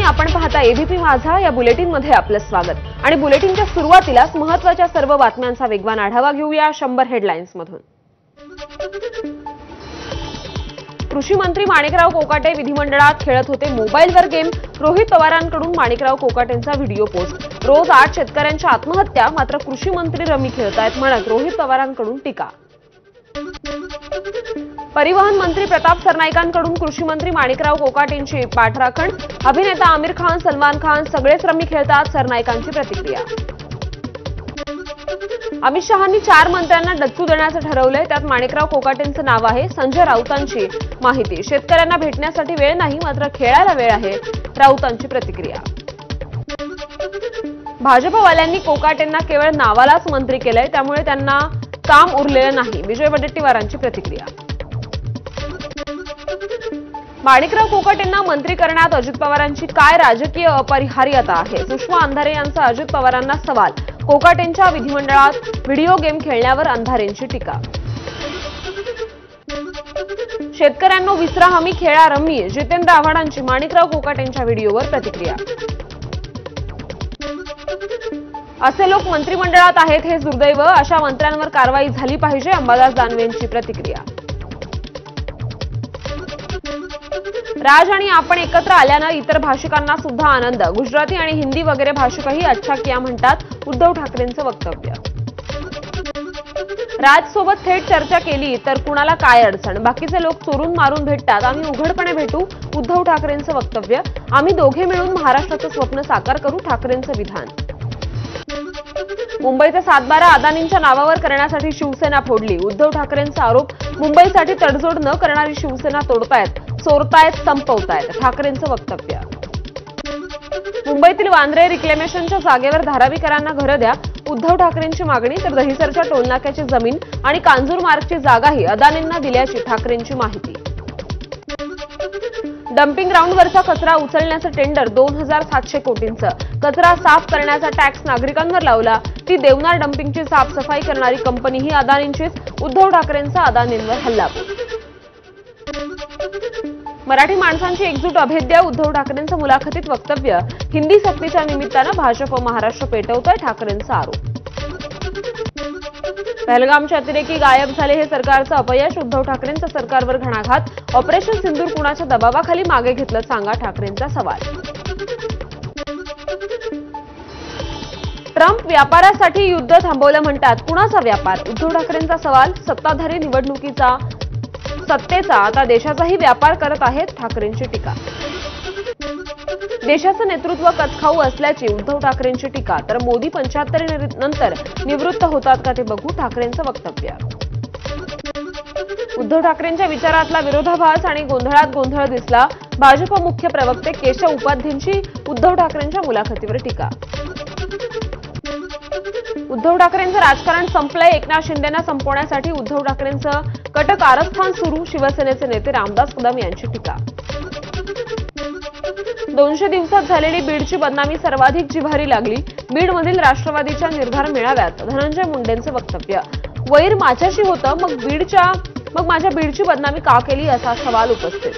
आपण पाहता एबीपी माझा या बुलेटिनमध्ये आपलं स्वागत आणि बुलेटिनच्या सुरुवातीलाच महत्त्वाच्या सर्व बातम्यांचा वेगवान आढावा घेऊया 100 हेडलाईन्स मधून। कृषी मंत्री माणिकराव कोकाटे विधिमंडळात खेळत होते मोबाईलवर गेम। रोहित पवारांकडून माणिकराव कोकाटेंचा व्हिडिओ पोस्ट। रोज 8 शेतकऱ्यांच्या आत्महत्या, मात्र कृषी मंत्री रमी खेळतायत म्हणत रोहित पवारांकडून टीका। परिवहन मंत्री प्रताप सरनाईकांकडून कृषी मंत्री माणिकराव कोकाटेंची पाठराखण। अभिनेता आमिर खान, सलमान खान सगळेच रमी खेळतात, सरनाईकांची प्रतिक्रिया। अमित शहांनी 4 मंत्र्यांना डच्चू देण्याचं ठरवलंय, त्यात माणिकराव कोकाटेंचं नाव आहे। संजय राऊतांची माहिती। शेतकऱ्यांना भेटण्यासाठी वेळ नाही, मात्र खेळायला वेळ आहे, राऊतांची प्रतिक्रिया। भाजपवाल्यांनी कोकाटेंना केवळ नावालाच मंत्री केलंय, त्यामुळे त्यांना काम उरलेलं नाही, विजय वडेट्टीवारांची प्रतिक्रिया। माणिकराव कोकाटेंना मंत्री करण्यात अजित पवारांची काय राजकीय अपरिहार्यता आहे? सुषमा अंधारे यांचा अजित पवारांना सवाल। कोकाटेंच्या विधिमंडळात व्हिडिओ गेम खेळण्यावर अंधारेंची टीका। शेतकऱ्यांनो विसरा हमी, खेळा रमी, जितेंद्र आव्हाडांची माणिकराव कोकाटेंच्या व्हिडिओवर प्रतिक्रिया। असे लोक मंत्रिमंडळात आहेत हे दुर्दैव, अशा मंत्र्यांवर कारवाई झाली पाहिजे, अंबादास दानवेंची प्रतिक्रिया। राज आणि आपण एकत्र आल्यानं इतर भाषिकांना सुद्धा आनंद। गुजराती आणि हिंदी वगैरे भाषिकही अच्छा किया म्हणतात, उद्धव ठाकरेंचं वक्तव्य। राज सोबत थेट चर्चा केली तर कुणाला काय अडचण? बाकीचे लोक चोरून मारून भेटतात, आम्ही उघडपणे भेटू, उद्धव ठाकरेंचं वक्तव्य। आम्ही दोघे मिळून महाराष्ट्राचं स्वप्न साकार करू, ठाकरेंचं विधान। मुंबईचा 7-12 अदानींच्या नावावर करण्यासाठी शिवसेना फोडली, उद्धव ठाकरेंचा आरोप। मुंबईसाठी तडजोड न करणारी शिवसेना तोडतायत, चोरतायत, संपवतायत, ठाकरेंचं वक्तव्य। मुंबईतील वांद्रे रिक्लेमेशनच्या जागेवर धारावीकरांना घरं द्या, उद्धव ठाकरेंची मागणी। तर दहिसरच्या टोलनाक्याची जमीन आणि कांजूर मार्गची जागाही अदानींना दिल्याची ठाकरेंची माहिती। डम्पिंग ग्राउंडवरचा कचरा उचलण्याचं टेंडर 2700 कोटींचं। कचरा साफ करण्याचा टॅक्स नागरिकांवर लावला, ती देवनार डम्पिंगची साफसफाई करणारी कंपनी ही अदानींचीच, उद्धव ठाकरेंचा अदानींवर हल्लाबोल। मराठी माणसांची एकजूट अभेद्य, उद्धव ठाकरेंचं मुलाखतीत वक्तव्य। हिंदी सक्तीच्या निमित्तानं भाजप महाराष्ट्र पेटवतोय, ठाकरेंचा आरोप। पहलगामचे अतिरेकी गायब झाले हे सरकारचं अपयश, उद्धव ठाकरेंचा सरकारवर घणाघात। ऑपरेशन सिंदूर कुणाच्या दबावाखाली मागे घेतलं सांगा, ठाकरेंचा सवाल। ट्रम्प व्यापारासाठी युद्ध थांबवलं म्हणतात, कुणाचा व्यापार? उद्धव ठाकरेंचा सवाल। सत्ताधारी निवडणुकीचा सत्तेचा आता देशाचाही व्यापार करत आहेत, ठाकरेंची टीका। देशाचं नेतृत्व कचखाऊ असल्याची उद्धव ठाकरेंची टीका। तर मोदी 75 नंतर निवृत्त होतात का ते बघू, ठाकरेंचं वक्तव्य। उद्धव ठाकरेंच्या विचारातला विरोधाभास आणि गोंधळात गोंधळ दिसला, भाजप मुख्य प्रवक्ते केशव उपाध्यायांची उद्धव ठाकरेंच्या मुलाखतीवर टीका। उद्धव ठाकरेंचं राजकारण संपलंय, एकनाथ शिंदेंना संपवण्यासाठी उद्धव ठाकरेंचं कट कारस्थान सुरू, शिवसेनेचे नेते रामदास कदम यांची टीका। 200 दिवसात झालेली बीडची बदनामी सर्वाधिक जिव्हारी लागली, बीडमधील राष्ट्रवादीच्या निर्धार मेळाव्यात धनंजय मुंडेंचे वक्तव्य। वैर माझ्याशी होतं, मग माझ्या बीडची बदनामी का केली, असा सवाल उपस्थित।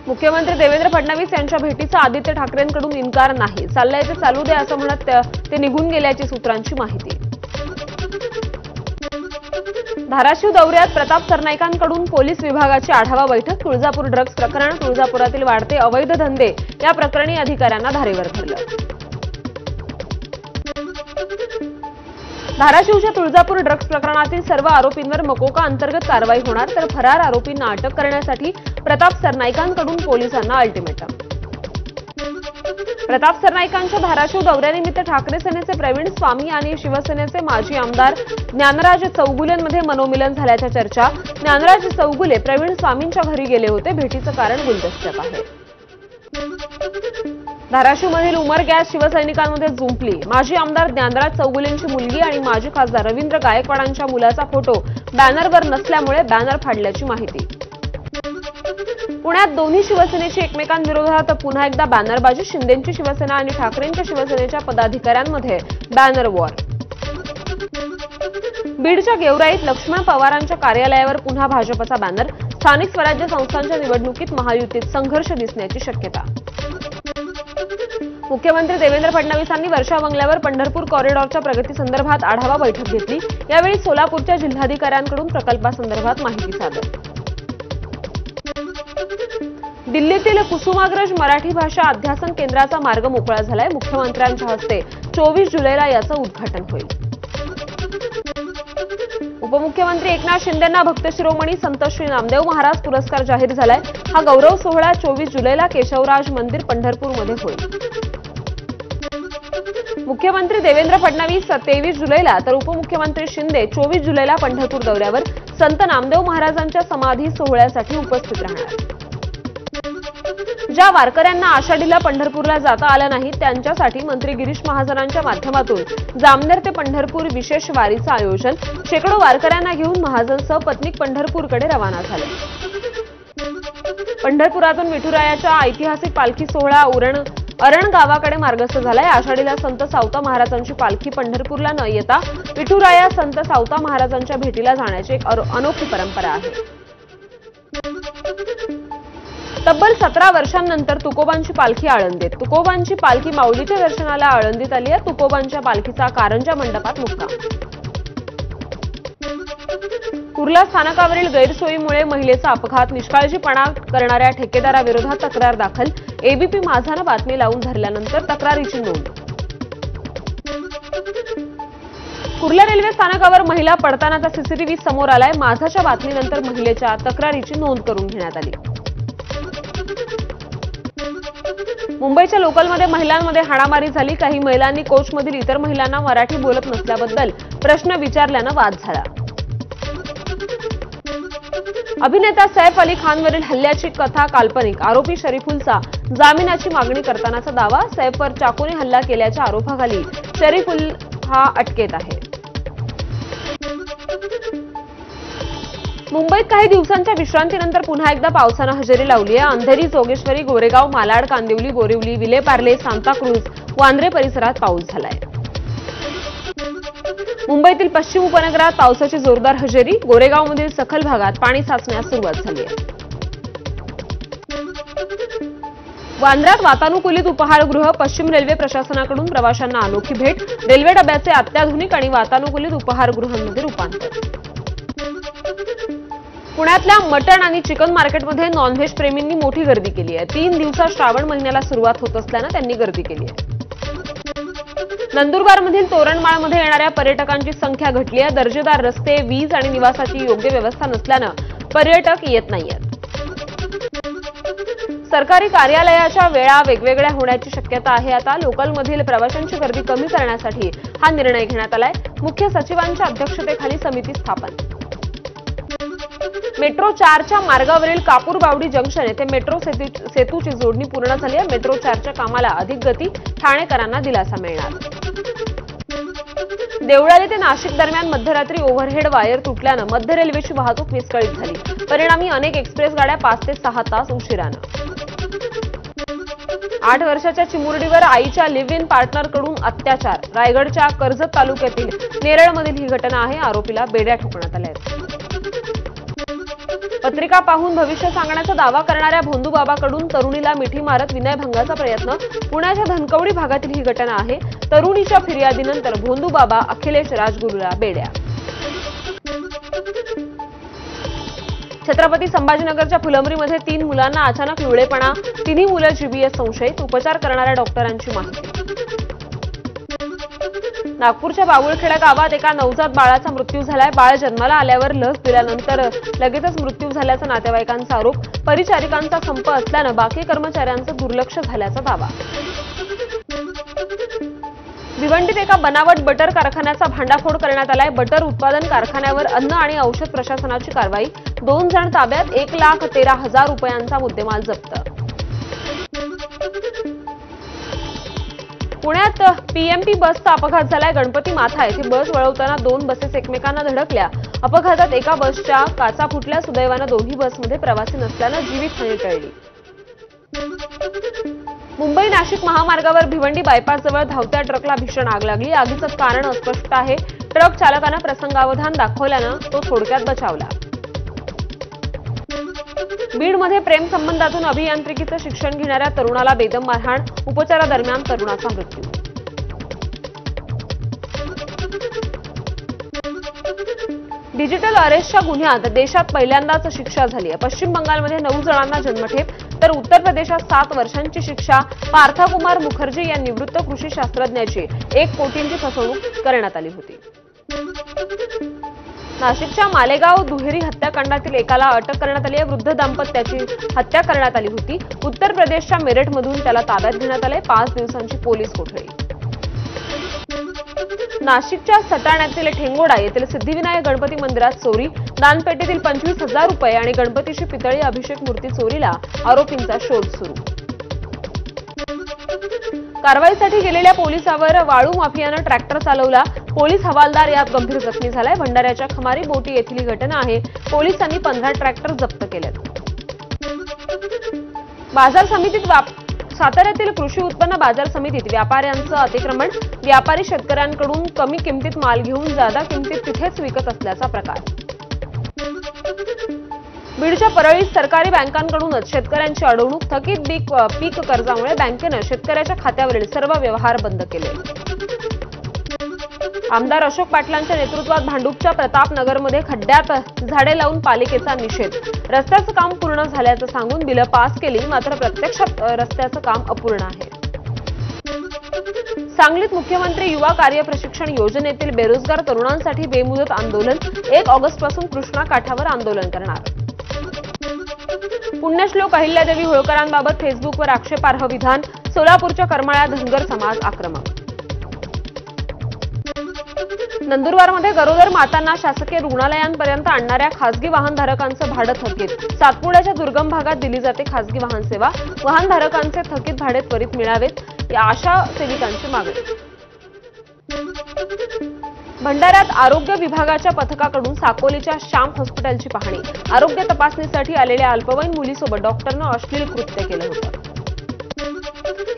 मुख्यमंत्री देवेंद्र फडणवीस यांच्या भेटीचा आदित्य ठाकरेंकडून इन्कार नाही, चाललंय ते चालू दे असं म्हणत ते निघून गेल्याची सूत्रांची माहिती। धाराशिव दौऱ्यात प्रताप सरनाईकांकडून पोलीस विभागाची आढावा बैठक। तुळजापूर ड्रग्ज प्रकरण, तुळजापुरातील वाढते अवैध धंदे या प्रकरणी अधिकाऱ्यांना धारेवर धरलं। धाराशिवच्या तुळजापूर ड्रग्ज प्रकरणातील सर्व आरोपींवर मकोका अंतर्गत कारवाई होणार, तर फरार आरोपींना अटक करण्यासाठी प्रताप सरनाईकांकडून पोलिसांना अल्टिमेटम। प्रताप सरनाईकांच्या धाराशिव दौऱ्यानिमित्त ठाकरे सेनेचे प्रवीण स्वामी आणि शिवसेनेचे माजी आमदार ज्ञानराज चौगुलेंमध्ये मनोमिलन झाल्याच्या चर्चा। ज्ञानराज चौगुले प्रवीण स्वामींच्या घरी गेले होते, भेटीचं कारण गुलदस्त्यात आहे। धाराशिवमधील उमर गॅस शिवसैनिकांमध्ये जुंपली, माजी आमदार ज्ञानराज चौगुलेंची मुलगी आणि माजी खासदार रवींद्र गायकवाडांच्या मुलाचा फोटो बॅनरवर नसल्यामुळे बॅनर फाडल्याची माहिती। पुण्यात दोन्ही शिवसेनेची एकमेकांविरोधात पुन्हा एकदा बॅनरबाजी, शिंदेंची शिवसेना आणि ठाकरेंच्या शिवसेनेच्या पदाधिकाऱ्यांमध्ये बॅनर वॉर। बीडच्या गेवराईत लक्ष्मण पवारांच्या कार्यालयावर पुन्हा भाजपचा बॅनर, स्थानिक स्वराज्य संस्थांच्या निवडणुकीत महायुतीत संघर्ष दिसण्याची शक्यता. मुख्यमंत्री देवेंद्र फडणवीसांनी वर्षा बंगल्यावर पंढरपूर कॉरिडॉरच्या प्रगतीसंदर्भात आढावा बैठक घेतली. यावेळी सोलापूरच्या जिल्हाधिकाऱ्यांकडून प्रकल्पासंदर्भात माहिती सादर. दिल्लीतील कुसुमाग्रज मराठी भाषा अध्यासन केंद्राचा मार्ग मोकळा झालाय. मुख्यमंत्र्यांच्या हस्ते 24 जुलैला याचं उद्घाटन होईल. उपमुख्यमंत्री एकनाथ शिंदेंना भक्त शिरोमणी संत श्री नामदेव महाराज पुरस्कार जाहीर झालाय. हा गौरव सोहळा 24 जुलैला केशवराज मंदिर पंढरपूरमध्ये होईल. मुख्यमंत्री देवेंद्र फडणवीस 23 जुलैला तर उपमुख्यमंत्री शिंदे 24 जुलैला पंढरपूर दौऱ्यावर संत नामदेव महाराजांच्या समाधी सोहळ्यासाठी उपस्थित राहणार. ज्या वारकऱ्यांना आषाढीला पंढरपूरला जाता आलं नाही त्यांच्यासाठी मंत्री गिरीश महाजनांच्या माध्यमातून जामनेर ते पंढरपूर विशेष वारीचं आयोजन. शेकडो वारकऱ्यांना घेऊन महाजन सपत्नीक पंढरपूरकडे रवाना झाले. पंढरपुरातून विठुरायाच्या ऐतिहासिक पालखी सोहळा अरण गावाकडे मार्गस्थ झालाय. आषाढीला संत सावता महाराजांची पालखी पंढरपूरला न येता विठुराया संत सावता महाराजांच्या भेटीला जाण्याची एक अनोखी परंपरा आहे. तब्बल 17 वर्षांनंतर तुकोबांची पालखी आळंदीत. तुकोबांची पालखी माऊलीच्या दर्शनाला आळंदीत आली आहे. तुकोबांच्या पालखीचा कारंजा मंडपात मुक्काम. कुर्ला स्थानकावरील गैरसोयीमुळे महिलेचा अपघात. निष्काळजीपणा करणाऱ्या ठेकेदाराविरोधात तक्रार दाखल. एबीपी माझानं बातमी लावून धरल्यानंतर तक्रारीची नोंद. कुर्ला रेल्वे स्थानकावर महिला पडतानाचा सीसीटीव्ही समोर आलाय. माझाच्या बातमीनंतर महिलेच्या तक्रारीची नोंद करून घेण्यात आली. मुंबईच्या लोकलमध्ये महिलांमध्ये हाणामारी झाली. काही महिलांनी कोचमधील इतर महिलांना मराठी बोलत नसल्याबद्दल प्रश्न विचारल्यानं वाद झाला. अभिनेता सैफ अली खानवरील हल्ल्याची कथा काल्पनिक. आरोपी शरीफुलचा जामिनाची मागणी करतानाचा दावा. सैफवर चाकूने हल्ला केल्याच्या आरोपाखाली शरीफुल हा अटकेत आहे. मुंबईत काही दिवसांच्या विश्रांतीनंतर पुन्हा एकदा पावसानं हजेरी लावली आहे. अंधेरी, जोगेश्वरी, गोरेगाव, मालाड, कांदिवली, बोरिवली, विलेपार्ले, सांताक्रूज, वांद्रे परिसरात पाऊस झालाय. मुंबईतील पश्चिम उपनगरात पावसाची जोरदार हजेरी. गोरेगावमधील सखल भागात पाणी साचण्यास सुरुवात झाली आहे. वांद्र्यात वातानुकूलित उपाहारगृह. पश्चिम रेल्वे प्रशासनाकडून प्रवाशांना अनोखी भेट. रेल्वे डब्याचे अत्याधुनिक आणि वातानुकूलित उपाहारगृहांमध्ये रूपांतर. पुण्यातल्या मटण आणि चिकन मार्केटमध्ये नॉनव्हेज प्रेमींनी मोठी गर्दी केली आहे. 3 दिवसात श्रावण महिन्याला सुरुवात होत असल्यानं त्यांनी गर्दी केली आहे. नंदुरबारमधील तोरणमाळमध्ये येणाऱ्या पर्यटकांची संख्या घटली आहे. दर्जेदार रस्ते, वीज आणि निवासाची योग्य व्यवस्था नसल्यानं पर्यटक येत नाहीयेत. सरकारी कार्यालयाच्या वेळा वेगवेगळ्या होण्याची शक्यता आहे. आता लोकलमधील प्रवाशांची गर्दी कमी करण्यासाठी हा निर्णय घेण्यात आलाय. मुख्य सचिवांच्या अध्यक्षतेखाली समिती स्थापन. मेट्रो 4च्या मार्गावरील कापूरबावडी जंक्शन येथे मेट्रो सेतूची जोडणी पूर्ण झाली आहे. मेट्रो 4च्या कामाला अधिक गती. ठाणेकरांना दिलासा मिळणार. देवळाली ते नाशिक दरम्यान मध्यरात्री ओव्हरहेड वायर तुटल्यानं मध्य रेल्वेची वाहतूक विस्कळीत झाली. परिणामी अनेक एक्सप्रेस गाड्या 5 ते 6 तास उशिरानं. 8 वर्षाच्या चिमुरडीवर आईच्या लिव्ह इन पार्टनरकडून अत्याचार. रायगडच्या कर्जत तालुक्यातील नेरळमधील ही घटना आहे. आरोपीला बेड्या ठोकण्यात आल्या आहेत. पत्रिका पाहून भविष्य सांगण्याचा दावा करणाऱ्या भोंदूबाबाकडून तरुणीला मिठी मारत विनयभंगाचा प्रयत्न. पुण्याच्या धनकवडी भागातील ही घटना आहे. तरुणीच्या फिर्यादीनंतर भोंदूबाबा अखिलेश राजगुरूला बेड्या. छत्रपती संभाजीनगरच्या फुलंब्रीमध्ये 3 मुलांना अचानक लुळेपणा. 3ही मुलं जीबीएस संशयित. उपचार करणाऱ्या डॉक्टरांची माहिती. नागपूरच्या बाबुळखेडा गावात एका नवजात बाळाचा मृत्यू झालाय. बाळ जन्माला आल्यावर लस दिल्यानंतर लगेचच मृत्यू झाल्याचा नातेवाईकांचा आरोप. परिचारिकांचा संप असल्यानं बाकी कर्मचाऱ्यांचं दुर्लक्ष झाल्याचा दावा. भिवंडीत एका बनावट बटर कारखान्याचा भांडाफोड करण्यात आलाय. बटर उत्पादन कारखान्यावर अन्न आणि औषध प्रशासनाची कारवाई. 2 जण ताब्यात. 1,13,000 रुपयांचा मुद्देमाल जप्त. पुण्यात पीएमपी बसचा अपघात झालाय. गणपती माथा येथे बस वळवताना 2 बसेस एकमेकांना धडकल्या. अपघातात एका बसच्या काचा फुटल्या. सुदैवानं दोन्ही बसमध्ये प्रवासी नसल्यानं जीवितहानी टळली. मुंबई नाशिक महामार्गावर भिवंडी बायपासजवळ धावत्या ट्रकला भीषण आग लागली. आगीचं कारण अस्पष्ट आहे. ट्रक चालकानं प्रसंगावधान दाखवल्यानं तो थोडक्यात बचावला. बीडमध्ये प्रेम संबंधातून अभियांत्रिकीचं शिक्षण घेणाऱ्या तरुणाला बेदम मारहाण, उपचारादरम्यान तरुणाचा मृत्यू. डिजिटल अरेस्टच्या गुन्ह्यात देशात पहिल्यांदाच शिक्षा झाली आहे. पश्चिम बंगालमध्ये 9 जणांना जन्मठेप तर उत्तर प्रदेशात 7 वर्षांची शिक्षा पार्थकुमार मुखर्जी या निवृत्त कृषी शास्त्रज्ञाची 1 कोटींची फसवणूक करण्यात आली होती. नाशिकच्या मालेगाव दुहेरी हत्याकांडातील एकाला अटक करण्यात आली आहे. वृद्ध दाम्पत्याची हत्या करण्यात आली होती. उत्तर प्रदेशच्या मेरठमधून त्याला ताब्यात घेण्यात आले. 5 दिवसांची पोलीस कोठडी. नाशिकच्या सटाण्यातील ठेंगोडा येथील सिद्धिविनायक गणपती मंदिरात चोरी, दानपेटीतील 25,000 रुपये आणि गणपतीची पितळी अभिषेक मूर्ती चोरीला आरोपींचा शोध सुरू. कारवाईसाठी गेलेल्या पोलिसावर वाळू माफियानं ट्रॅक्टर चालवला. पोलीस हवालदार यात गंभीर जखमी झालाय. भंडाऱ्याच्या खमारी बोटी येथील ही घटना आहे. पोलिसांनी 15 ट्रॅक्टर जप्त केलेत. बाजार समितीत साताऱ्यातील कृषी उत्पन्न बाजार समितीत व्यापाऱ्यांचं अतिक्रमण, व्यापारी शेतकऱ्यांकडून कमी किमतीत माल घेऊन जादा किमतीत तिथेच विकत असल्याचा प्रकार. बीडच्या परळीत सरकारी बँकांकडूनच शेतकऱ्यांची अडवणूक, थकीत पीक कर्जामुळे बँकेनं शेतकऱ्याच्या खात्यावरील सर्व व्यवहार बंद केले. आमदार अशोक पाटलांच्या नेतृत्वात भांडूपच्या प्रतापनगरमध्ये खड्ड्यात झाडे लावून पालिकेचा निषेध. रस्त्याचं काम पूर्ण झाल्याचं सांगून बिलं पास केली, मात्र प्रत्यक्षात रस्त्याचं काम अपूर्ण आहे. सांगलीत मुख्यमंत्री युवा कार्य प्रशिक्षण योजनेतील बेरोजगार तरुणांसाठी बेमुदत आंदोलन. 1 ऑगस्टपासून कृष्णा काठावर आंदोलन करणार. पुण्यश्लोक अहिल्यादेवी होळकरांबाबत फेसबुकवर आक्षेपार्ह विधान. सोलापूरच्या करमाळ्या धनगर समाज आक्रमक. नंदुरबारमध्ये गरोदर मातांना शासकीय रुग्णालयांपर्यंत आणणाऱ्या खासगी वाहनधारकांचं भाडं थकीत. सातपुड्याच्या दुर्गम भागात दिली जाते खासगी वाहन सेवा. वाहनधारकांचे थकीत भाडे त्वरित मिळावेत, या आशा सेविकांची मागणी. भंडाऱ्यात आरोग्य विभागाच्या पथकाकडून साकोलीच्या श्याम हॉस्पिटलची पाहणी. आरोग्य तपासणीसाठी आलेल्या अल्पवयीन मुलीसोबत डॉक्टरनं अश्लील कृत्य केलं होतं.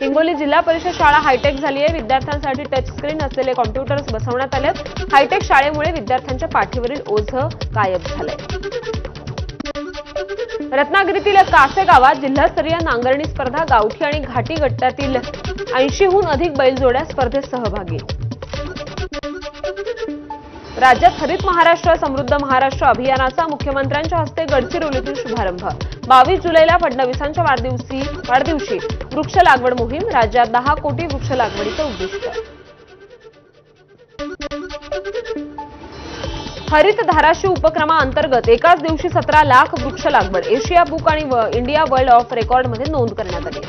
हिंगोली जिल्हा परिषद शाळा हायटेक झाली आहे. विद्यार्थ्यांसाठी टच स्क्रीन असलेले कॉम्प्युटर्स बसवण्यात आले. हायटेक शाळेमुळे विद्यार्थ्यांच्या पाठीवरील ओझं गायब झालंय. रत्नागिरीतील कासे गावात जिल्हास्तरीय नांगरणी स्पर्धा. गावठी आणि घाटी गटातील 80हून अधिक बैलजोड्या स्पर्धेत सहभागी. राज्यात हरित महाराष्ट्र समृद्ध महाराष्ट्र अभियानाचा मुख्यमंत्र्यांच्या हस्ते गडचिरोलीतून शुभारंभ. 22 जुलैला फडणवीसांच्या वाढदिवशी वृक्ष लागवड मोहीम. राज्यात 10 कोटी वृक्ष लागवडीचं उद्दिष्ट. हरित धाराशिव उपक्रमाअंतर्गत एकाच दिवशी 17 लाख वृक्ष लागवड. एशिया बुक आणि इंडिया वर्ल्ड ऑफ रेकॉर्डमध्ये नोंद करण्यात आली.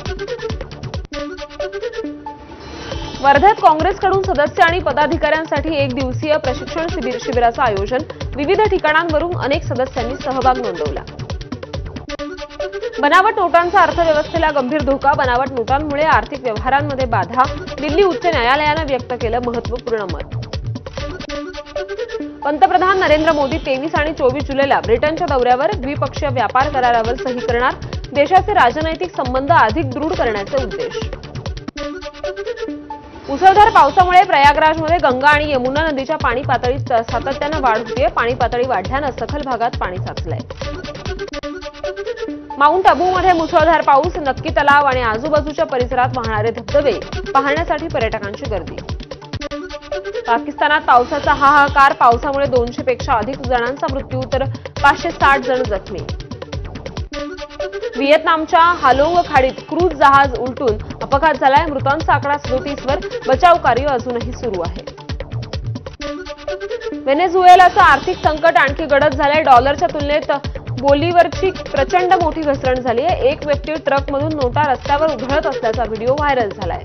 वर्ध्यात काँग्रेसकडून सदस्य आणि पदाधिकाऱ्यांसाठी 1 दिवसीय प्रशिक्षण शिबिराचं आयोजन. विविध ठिकाणांवरून अनेक सदस्यांनी सहभाग नोंदवला. बनावट नोटांचा अर्थव्यवस्थेला गंभीर धोका. बनावट नोटांमुळे आर्थिक व्यवहारांमध्ये बाधा. दिल्ली उच्च न्यायालयानं व्यक्त केलं महत्त्वपूर्ण मत. पंतप्रधान नरेंद्र मोदी 23 आणि 24 जुलैला ब्रिटनच्या दौऱ्यावर. द्विपक्षीय व्यापार करारावर सही करणार. देशाचे राजनैतिक संबंध अधिक दृढ करण्याचे उद्देश. मुसळधार पावसामुळे प्रयागराजमध्ये गंगा आणि यमुना नदीच्या पाणी पातळीत सातत्यानं वाढ होतीये. पाणी पातळी वाढल्यानं सखल भागात पाणी साचलंय. माउंट अबूमध्ये मुसळधार पाऊस. नक्की तलाव आणि आजूबाजूच्या परिसरात वाहणारे धबधबे पाहण्यासाठी पर्यटकांची गर्दी. पाकिस्तानात पावसाचा हाहाकार. पावसामुळे 200 पेक्षा अधिक जणांचा मृत्यू तर 560 जण जखमी. व्हिएतनामच्या हालोंग खाडीत क्रूझ जहाज उलटून अपघात झालाय. मृतांचा आकडा 37 वर. बचाव कार्य अजूनही सुरू आहे. व्हेनेझुएलाचं आर्थिक संकट आणखी गडद झालंय. डॉलरच्या तुलनेत बोलीवरची प्रचंड मोठी घसरण झाली आहे. एक व्यक्ती ट्रकमधून नोटा रस्त्यावर उधळत असल्याचा व्हिडिओ व्हायरल झालाय.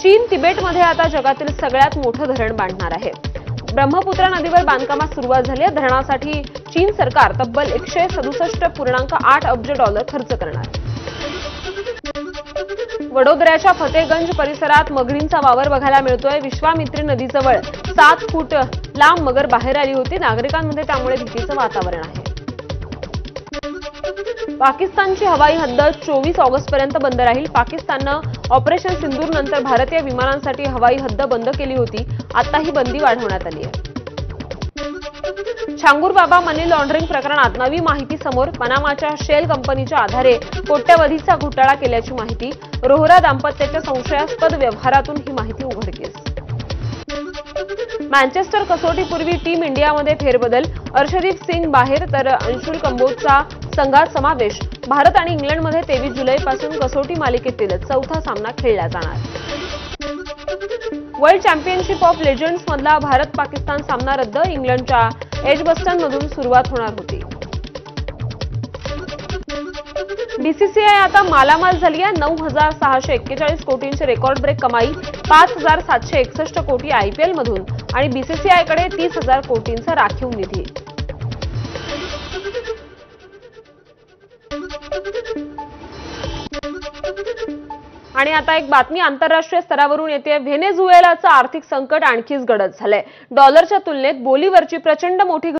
चीन तिबेटमध्ये आता जगातील सगळ्यात मोठं धरण बांधणार आहे. ब्रह्मपुत्रा नदीवर बांधकामास सुरुवात झाली आहे. धरणासाठी चीन सरकार तब्बल $167.8 अब्ज खर्च करणार. वडोदऱ्याच्या फतेगंज परिसरात मगरींचा वावर बघायला मिळतोय. विश्वामित्री नदीजवळ 7 फूट लांब मगर बाहेर आली होती. नागरिकांमध्ये त्यामुळे भीतीचं वातावरण आहे. पाकिस्तानची हवाई हद्द 24 ऑगस्टपर्यंत बंद राहील. पाकिस्ताननं ऑपरेशन सिंदूर नंतर भारतीय विमानांसाठी हवाई हद्द बंद केली होती. आता ही बंदी वाढवण्यात आली आहे. छांगूर बाबा मनी लॉन्ड्रिंग प्रकरणात नवी माहिती समोर. पनामाच्या शेल कंपनीच्या आधारे कोट्यवधीचा घोटाळा केल्याची माहिती. रोहरा दाम्पत्याच्या संशयास्पद व्यवहारातून ही माहिती उघडकीस. मँचेस्टर कसोटीपूर्वी टीम इंडियामध्ये फेरबदल. अर्शदीप सिंग बाहेर तर अंशुल कंबोजचा संघात समावेश. भारत आणि इंग्लंडमध्ये 23 जुलैपासून कसोटी मालिकेतील चौथा सामना खेळला जाणार. वर्ल्ड चॅम्पियनशिप ऑफ लेजंड्स मधला भारत पाकिस्तान सामना रद्द. इंग्लंडच्या एजबस्टनमधून सुरुवात होणार होती. बीसीसीआय आता मालामाल झाली आहे. 9,641 कोटींची रेकॉर्ड ब्रेक कमाई. 5,761 कोटी आयपीएल मधून आणि बीसीसीआयकडे 30,000 कोटींचा राखीव निधी. आणि आता एक बातमी आंतरराष्ट्रीय स्तरावरून येते. व्हेनेझुएलाचं आर्थिक संकट आणखीच गडद झालंय. डॉलरच्या तुलनेत बोलीवरची प्रचंड मोठी